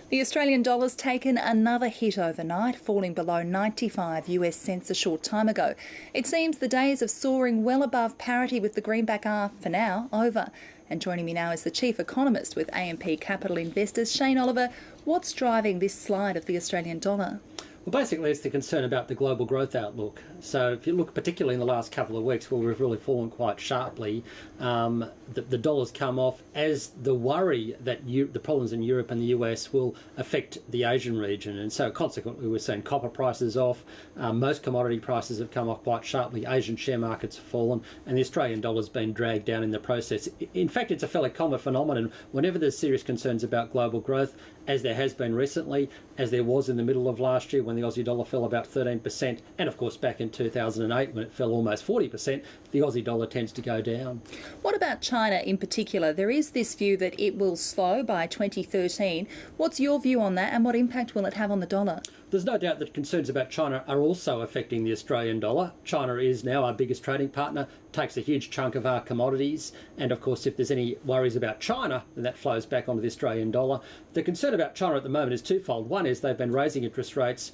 The Australian dollar's taken another hit overnight, falling below 95 US cents a short time ago. It seems the days of soaring well above parity with the greenback are, for now, over. And joining me now is the Chief Economist with AMP Capital Investors, Shane Oliver. What's driving this slide of the Australian dollar? Well, basically, it's the concern about the global growth outlook. So if you look particularly in the last couple of weeks where we've really fallen quite sharply, the dollar's come off as the worry that the problems in Europe and the US will affect the Asian region. And so consequently, we're seeing copper prices off. Most commodity prices have come off quite sharply. Asian share markets have fallen, and the Australian dollar's been dragged down in the process. In fact, it's a fairly common phenomenon. Whenever there's serious concerns about global growth, as there has been recently, as there was in the middle of last year when the Aussie dollar fell about 13%, and of course back in 2008 when it fell almost 40%, the Aussie dollar tends to go down. What about China in particular? There is this view that it will slow by 2013. What's your view on that, and what impact will it have on the dollar? There's no doubt that concerns about China are also affecting the Australian dollar. China is now our biggest trading partner, takes a huge chunk of our commodities, and of course if there's any worries about China, then that flows back onto the Australian dollar. The concern about China at the moment is twofold. One is they've been raising interest rates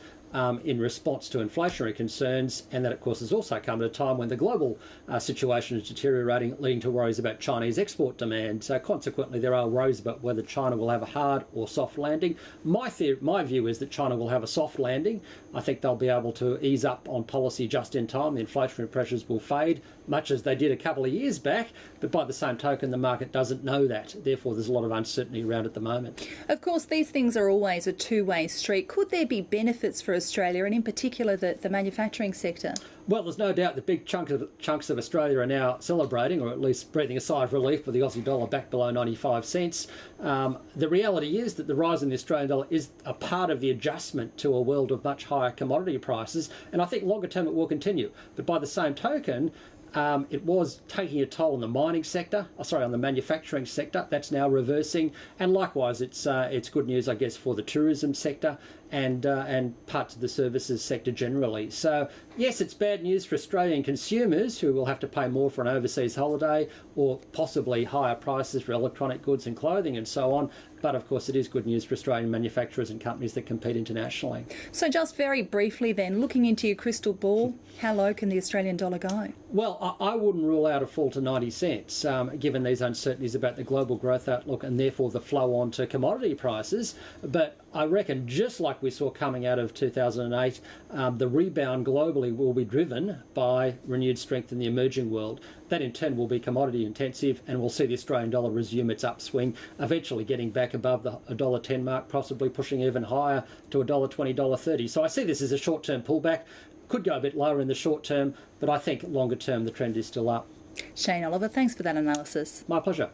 in response to inflationary concerns, and that of course has also come at a time when the global situation is deteriorating, leading to worries about Chinese export demand. So consequently there are worries about whether China will have a hard or soft landing. My view is that China will have a soft landing. I think they'll be able to ease up on policy just in time. The inflationary pressures will fade, much as they did a couple of years back, but by the same token the market doesn't know that. Therefore there's a lot of uncertainty around at the moment. Of course these things are always a two-way street. Could there be benefits for Australia, and in particular the manufacturing sector? Well, there's no doubt that big chunks of Australia are now celebrating, or at least breathing a sigh of relief with the Aussie dollar back below 95 cents. The reality is that the rise in the Australian dollar is a part of the adjustment to a world of much higher commodity prices, and I think longer term it will continue. But by the same token, it was taking a toll on the mining sector, on the manufacturing sector. That's now reversing, and likewise it's good news, I guess, for the tourism sector and parts of the services sector generally. So yes, it's bad news for Australian consumers who will have to pay more for an overseas holiday, or possibly higher prices for electronic goods and clothing and so on. But of course it is good news for Australian manufacturers and companies that compete internationally. So just very briefly then, looking into your crystal ball, how low can the Australian dollar go? Well, I wouldn't rule out a fall to 90 cents, given these uncertainties about the global growth outlook and therefore the flow on to commodity prices. But I reckon, just like we saw coming out of 2008, the rebound globally will be driven by renewed strength in the emerging world. That in turn will be commodity intensive, and we'll see the Australian dollar resume its upswing, eventually getting back above the $1.10 mark, possibly pushing even higher to $1.20, $1.30. So I see this as a short-term pullback. Could go a bit lower in the short term, but I think longer term the trend is still up. Shane Oliver, thanks for that analysis. My pleasure.